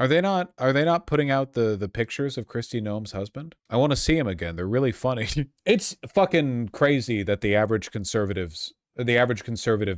Are they not putting out the pictures of Kristi Noem's husband? I want to see him again. They're really funny. It's fucking crazy that the average conservative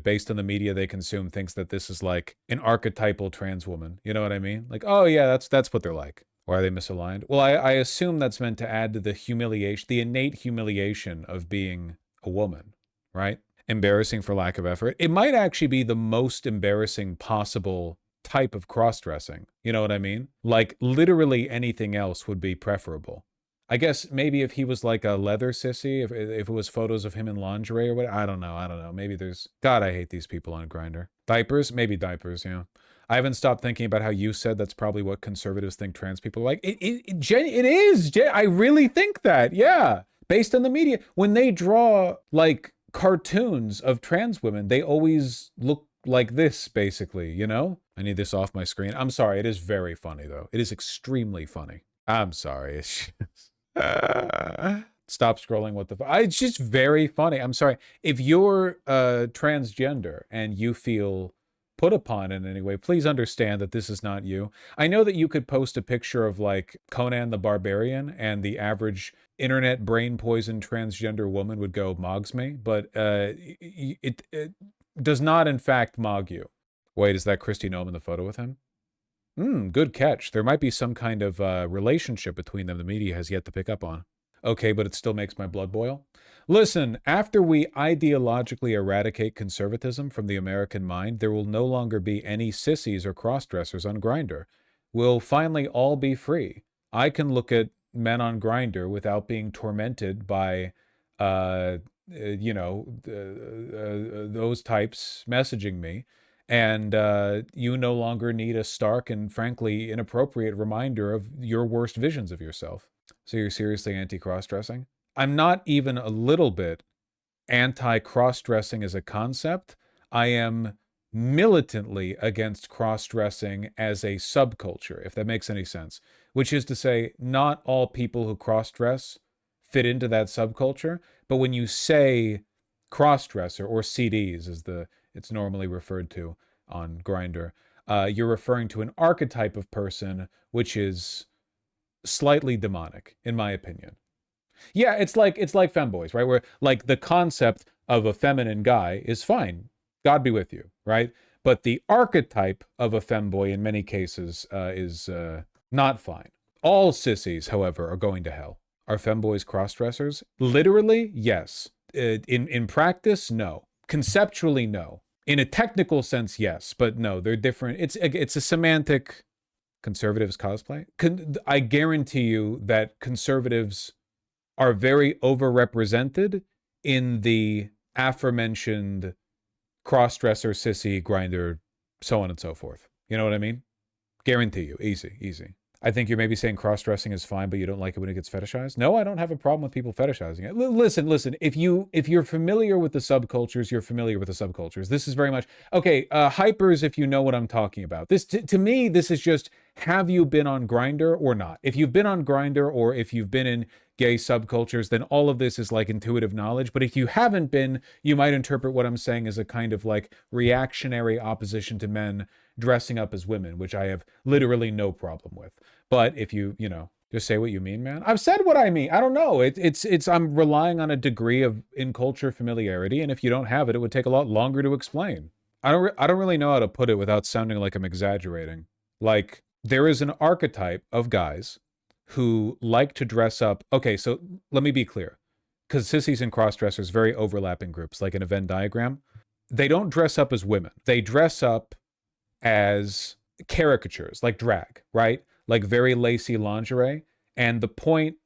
based on the media they consume thinks that this is like an archetypal trans woman. You know what I mean? Like, oh yeah, that's what they're like. Why are they misaligned? Well, I assume that's meant to add to the humiliation, the innate humiliation of being a woman, right? Embarrassing for lack of effort. It might actually be the most embarrassing possible type of cross-dressing. You know what I mean? Like literally anything else would be preferable. I guess maybe if he was like a leather sissy, if it was photos of him in lingerie or what, I don't know. Maybe there's, God, I hate these people on Grindr. Diapers? Maybe diapers, yeah. I haven't stopped thinking about how you said that's probably what conservatives think trans people are like. It is. I really think that, yeah. Based on the media. When they draw like cartoons of trans women, they always look like this, basically, you know? I need this off my screen. I'm sorry. It is very funny, though. It is extremely funny. I'm sorry. It's just... Stop scrolling. What the it's just very funny. I'm sorry. If you're transgender and you feel put upon in any way, please understand that this is not you. I know that you could post a picture of like Conan the Barbarian and the average internet brain poison transgender woman would go mogs me, but it does not in fact mog you. Wait, is that Kristi Noem in the photo with him? Good catch. There might be some kind of relationship between them the media has yet to pick up on. Okay, but it still makes my blood boil. Listen, after we ideologically eradicate conservatism from the American mind, there will no longer be any sissies or cross-dressers on Grindr. We'll finally all be free. I can look at men on Grindr without being tormented by, those types messaging me. And you no longer need a stark and frankly inappropriate reminder of your worst visions of yourself. So you're seriously anti-cross-dressing? I'm not even a little bit anti-cross-dressing as a concept. I am militantly against cross-dressing as a subculture, if that makes any sense. Which is to say, not all people who cross-dress fit into that subculture. But when you say cross-dresser, or CDs as it's normally referred to on Grindr, you're referring to an archetype of person which is slightly demonic, in my opinion. Yeah, it's like femboys, right? Where like the concept of a feminine guy is fine. God be with you, right? But the archetype of a femboy in many cases is not fine. All sissies, however, are going to hell. Are femboys cross-dressers? Literally, yes. In practice, no. Conceptually, no. In a technical sense, yes, but no, they're different. It's a semantic. Conservatives cosplay? I guarantee you that conservatives are very overrepresented in the aforementioned cross-dresser, sissy, Grindr, so on and so forth. You know what I mean? Guarantee you. Easy. I think you're maybe saying cross-dressing is fine, but you don't like it when it gets fetishized. No, I don't have a problem with people fetishizing it. Listen. If you're familiar with the subcultures, you're familiar with the subcultures. This is very much okay. Hypers, if you know what I'm talking about. This to me, this is just, have you been on Grindr or not? If you've been on Grindr or if you've been in gay subcultures, then all of this is like intuitive knowledge. But if you haven't been, you might interpret what I'm saying as a kind of like reactionary opposition to men dressing up as women, which I have literally no problem with. But if you just say what you mean, man. I've said what I mean. I don't know. It's I'm relying on a degree of in-culture familiarity, and if you don't have it, it would take a lot longer to explain. I don't really know how to put it without sounding like I'm exaggerating. Like, there is an archetype of guys who like to dress up. Okay, so let me be clear. Because sissies and cross-dressers, very overlapping groups, like in a Venn diagram. They don't dress up as women. They dress up as caricatures, like drag, right? Like very lacy lingerie. And the point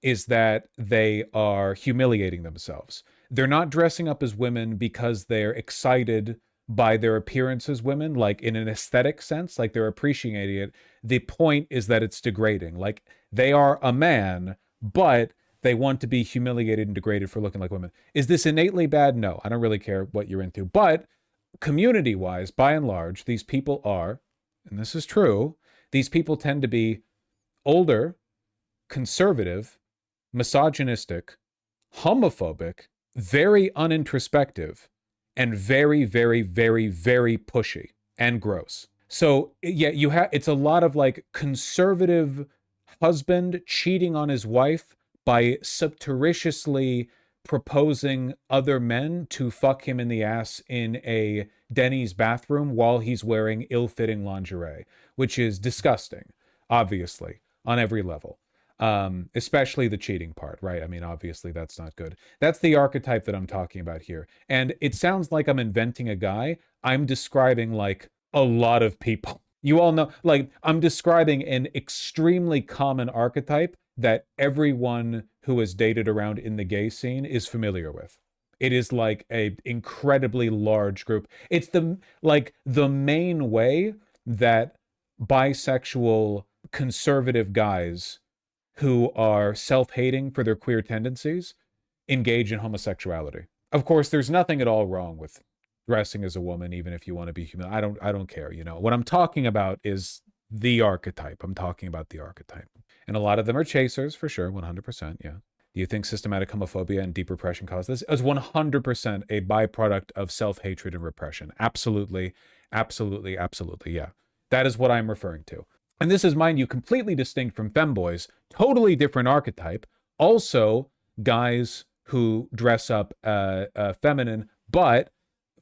is that they are humiliating themselves. They're not dressing up as women because they're excited by their appearance as women, like in an aesthetic sense, like they're appreciating it. The point is that it's degrading. Like they are a man, but they want to be humiliated and degraded for looking like women. Is this innately bad? No, I don't really care what you're into. But community-wise, by and large, these people are, and this is true, these people tend to be older, conservative, misogynistic, homophobic, very unintrospective, and very, very, very, very pushy and gross. So yeah, it's a lot of like conservative husband cheating on his wife by surreptitiously proposing other men to fuck him in the ass in a Denny's bathroom while he's wearing ill-fitting lingerie, which is disgusting, obviously, on every level. Especially the cheating part, right? I mean, obviously that's not good. That's the archetype that I'm talking about here. And it sounds like I'm inventing a guy. I'm describing like a lot of people. You all know, like, I'm describing an extremely common archetype that everyone who has dated around in the gay scene is familiar with. It is like a incredibly large group. It's the main way that bisexual conservative guys who are self-hating for their queer tendencies engage in homosexuality. Of course, there's nothing at all wrong with dressing as a woman, even if you want to be human. I don't care. What I'm talking about is the archetype. I'm talking about the archetype. And a lot of them are chasers for sure, 100%. Yeah. Do you think systematic homophobia and deep repression cause this? As 100% a byproduct of self-hatred and repression. Absolutely, absolutely, absolutely. Yeah. That is what I'm referring to. And this is, mind you, completely distinct from femboys, totally different archetype. Also, guys who dress up feminine, but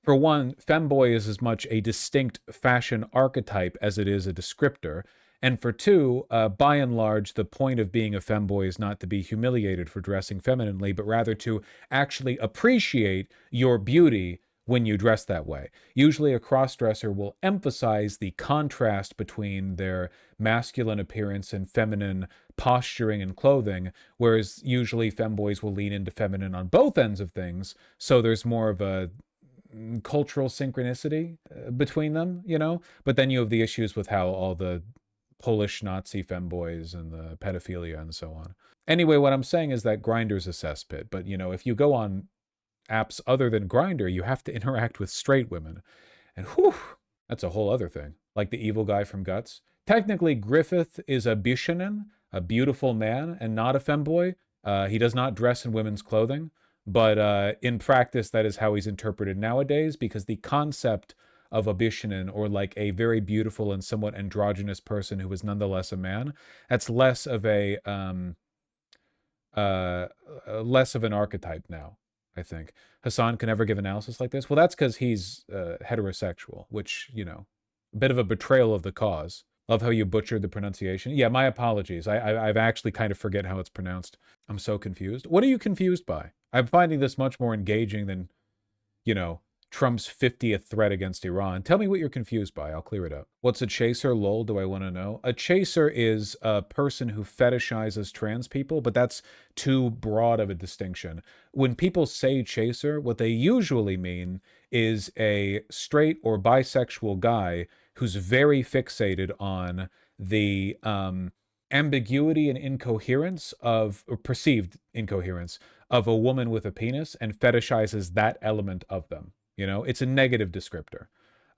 for one, femboy is as much a distinct fashion archetype as it is a descriptor. And for two, by and large, the point of being a femboy is not to be humiliated for dressing femininely, but rather to actually appreciate your beauty when you dress that way. Usually a crossdresser will emphasize the contrast between their masculine appearance and feminine posturing and clothing, whereas usually femboys will lean into feminine on both ends of things, so there's more of a cultural synchronicity between them, but then you have the issues with how all the Polish Nazi femboys and the pedophilia and so on. Anyway, what I'm saying is that Grindr's a cesspit, but if you go on apps other than Grindr, you have to interact with straight women. And whew, that's a whole other thing. Like the evil guy from Guts. Technically, Griffith is a Bishanen, a beautiful man, and not a femboy. He does not dress in women's clothing, but in practice, that is how he's interpreted nowadays, because the concept of a Bishanen, or like a very beautiful and somewhat androgynous person who is nonetheless a man, that's less of an archetype now, I think. Hassan can never give analysis like this. Well, that's because he's heterosexual, which, a bit of a betrayal of the cause. Love how you butchered the pronunciation. Yeah, my apologies. I've actually kind of forget how it's pronounced. I'm so confused. What are you confused by? I'm finding this much more engaging than, Trump's 50th threat against Iran. Tell me what you're confused by. I'll clear it up. What's a chaser? Lol, do I want to know? A chaser is a person who fetishizes trans people, but that's too broad of a distinction. When people say chaser, what they usually mean is a straight or bisexual guy who's very fixated on the ambiguity and incoherence or perceived incoherence of a woman with a penis and fetishizes that element of them. It's a negative descriptor.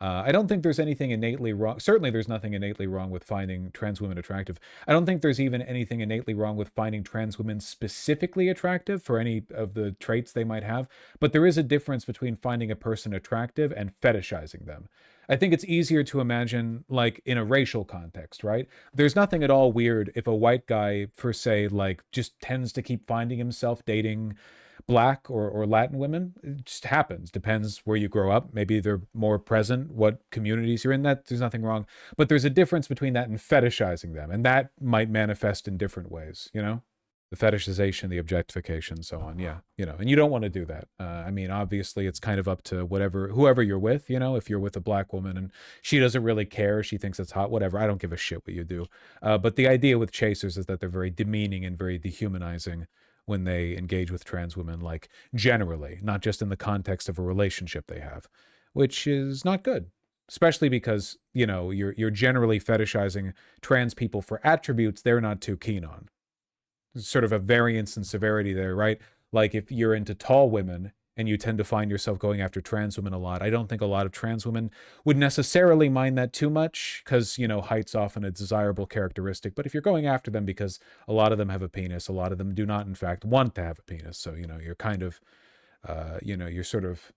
I don't think there's anything innately wrong. Certainly, there's nothing innately wrong with finding trans women attractive. I don't think there's even anything innately wrong with finding trans women specifically attractive for any of the traits they might have. But there is a difference between finding a person attractive and fetishizing them. I think it's easier to imagine, like, in a racial context, right? There's nothing at all weird if a white guy, for say, like, just tends to keep finding himself dating Black or Latin women. It just happens. Depends where you grow up. Maybe they're more present, what communities you're in. That there's nothing wrong. But there's a difference between that and fetishizing them. And that might manifest in different ways, The fetishization, the objectification, so on. Yeah, and you don't want to do that. I mean, obviously, it's kind of up to whoever you're with, if you're with a Black woman and she doesn't really care, she thinks it's hot, whatever. I don't give a shit what you do. But the idea with chasers is that they're very demeaning and very dehumanizing when they engage with trans women, like generally, not just in the context of a relationship they have, which is not good, especially because, you're generally fetishizing trans people for attributes they're not too keen on. There's sort of a variance in severity there, right? Like if you're into tall women and you tend to find yourself going after trans women a lot, I don't think a lot of trans women would necessarily mind that too much because, height's often a desirable characteristic. But if you're going after them because a lot of them have a penis, a lot of them do not, in fact, want to have a penis. So, you're kind of, you're sort of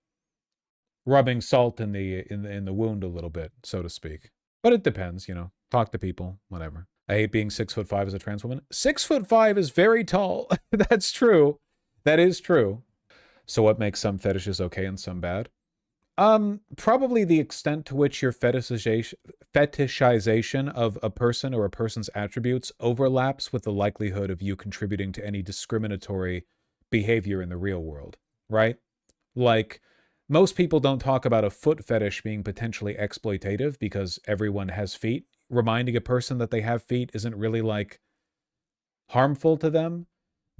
rubbing salt in the wound a little bit, so to speak. But it depends, talk to people, whatever. I hate being 6'5" as a trans woman. 6'5" is very tall. That's true. That is true. So what makes some fetishes okay and some bad? Probably the extent to which your fetishization of a person or a person's attributes overlaps with the likelihood of you contributing to any discriminatory behavior in the real world, right? Like, most people don't talk about a foot fetish being potentially exploitative because everyone has feet. Reminding a person that they have feet isn't really like harmful to them.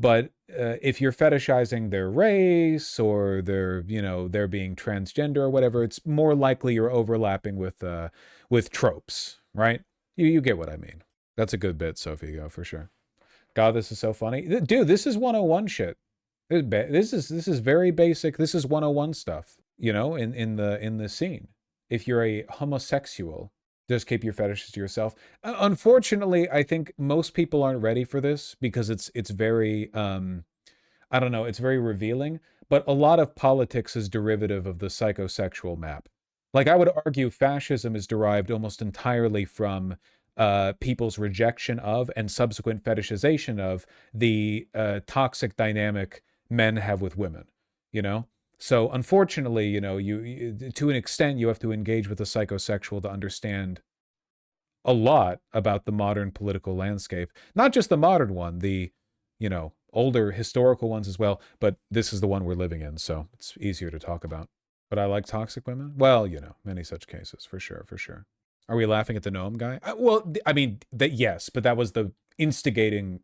But if you're fetishizing their race or they're being transgender or whatever, it's more likely you're overlapping with tropes, right? You get what I mean. That's a good bit, Sophie, for sure. God, this is so funny. Dude, this is 101 shit. This is very basic. This is 101 stuff, in the scene. If you're a homosexual, just keep your fetishes to yourself. Unfortunately, I think most people aren't ready for this because it's very I don't know, it's very revealing, but a lot of politics is derivative of the psychosexual map. Like, I would argue fascism is derived almost entirely from people's rejection of and subsequent fetishization of the toxic dynamic men have with women, So unfortunately, you to an extent, you have to engage with the psychosexual to understand a lot about the modern political landscape. Not just the modern one, the, older historical ones as well, but this is the one we're living in, so it's easier to talk about. But I like toxic women? Well, many such cases, for sure, for sure. Are we laughing at the Noem guy? Well, I mean, yes, but that was the instigating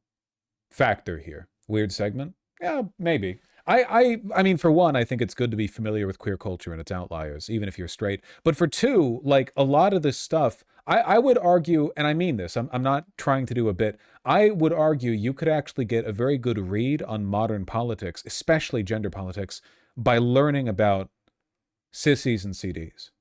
factor here. Weird segment? Yeah, maybe. I mean, for one, I think it's good to be familiar with queer culture and its outliers, even if you're straight. But for two, like, a lot of this stuff, I would argue, and I mean this, I'm not trying to do a bit, I would argue you could actually get a very good read on modern politics, especially gender politics, by learning about sissies and CDs.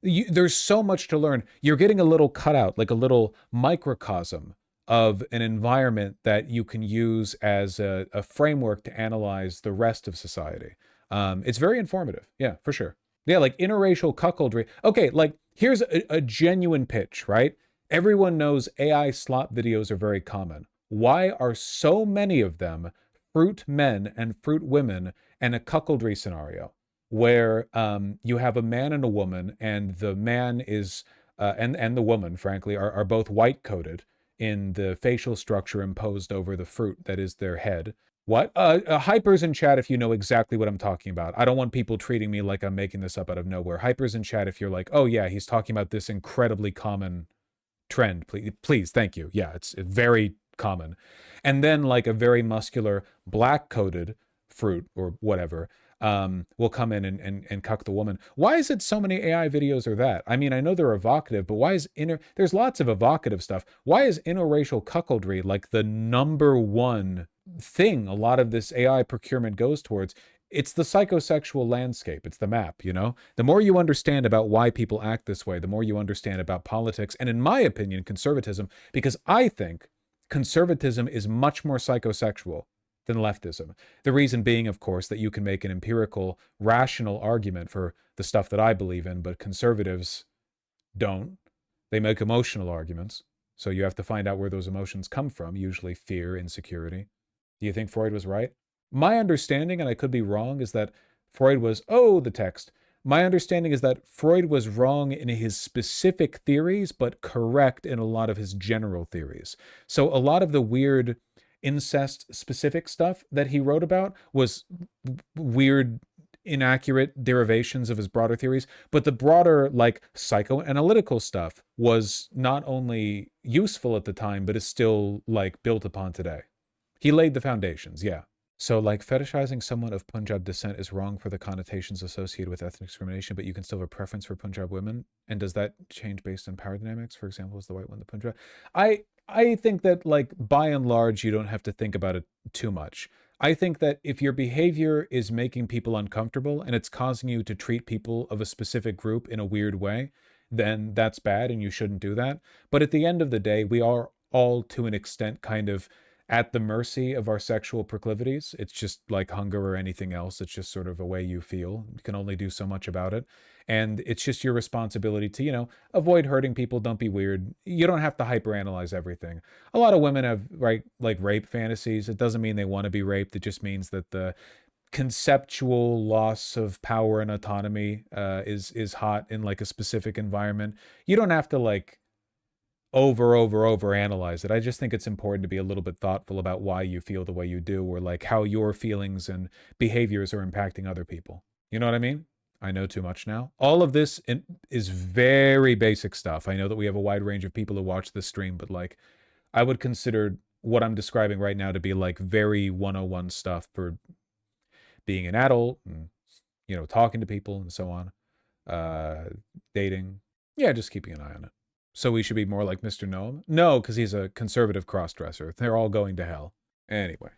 There's so much to learn. You're getting a little cutout, like a little microcosm of an environment that you can use as a framework to analyze the rest of society. It's very informative. Yeah, for sure. Yeah, like interracial cuckoldry. Okay, like, here's a genuine pitch, right? Everyone knows AI slop videos are very common. Why are so many of them fruit men and fruit women and a cuckoldry scenario where you have a man and a woman, and the man is and the woman, frankly, are both white coated in the facial structure imposed over the fruit that is their head. What? Hypers in chat if you know exactly what I'm talking about. I don't want people treating me like I'm making this up out of nowhere. Hypers in chat if you're like, oh yeah, he's talking about this incredibly common trend. Please, thank you. Yeah, it's very common. And then like a very muscular black-coated fruit or whatever will come in and cuck the woman. Why is it so many AI videos are that? I mean, I know they're evocative, but why is there's lots of evocative stuff. Why is interracial cuckoldry like the number one thing a lot of this AI procurement goes towards? It's the psychosexual landscape. It's the map, The more you understand about why people act this way, the more you understand about politics, and in my opinion, conservatism, because I think conservatism is much more psychosexual than leftism. The reason being, of course, that you can make an empirical, rational argument for the stuff that I believe in, but conservatives don't. They make emotional arguments. So you have to find out where those emotions come from, usually fear, insecurity. Do you think Freud was right? My understanding, and I could be wrong, is that Freud was, the text. My understanding is that Freud was wrong in his specific theories, but correct in a lot of his general theories. So a lot of the weird incest-specific stuff that he wrote about was weird, inaccurate derivations of his broader theories, but the broader, like, psychoanalytical stuff was not only useful at the time, but is still, like, built upon today. He laid the foundations, yeah. So, like, fetishizing someone of Punjab descent is wrong for the connotations associated with ethnic discrimination, but you can still have a preference for Punjab women? And does that change based on power dynamics? For example, is the white one the Punjab? I think that, like, by and large, you don't have to think about it too much. I think that if your behavior is making people uncomfortable and it's causing you to treat people of a specific group in a weird way, then that's bad and you shouldn't do that. But at the end of the day, we are all, to an extent, kind of at the mercy of our sexual proclivities. It's just like hunger or anything else. It's just sort of a way you feel. You can only do so much about it. And it's just your responsibility to, avoid hurting people. Don't be weird. You don't have to hyperanalyze everything. A lot of women have, right, like rape fantasies. It doesn't mean they want to be raped. It just means that the conceptual loss of power and autonomy is hot in like a specific environment. You don't have to like over analyze it. I just think it's important to be a little bit thoughtful about why you feel the way you do, or like how your feelings and behaviors are impacting other people. You know what I mean? I know too much now. All of this is very basic stuff. I know that we have a wide range of people who watch this stream, but like I would consider what I'm describing right now to be like very 101 stuff for being an adult and, talking to people and so on. Dating. Yeah, just keeping an eye on it. So we should be more like Mr. Noem? No, because he's a conservative crossdresser. They're all going to hell. Anyway.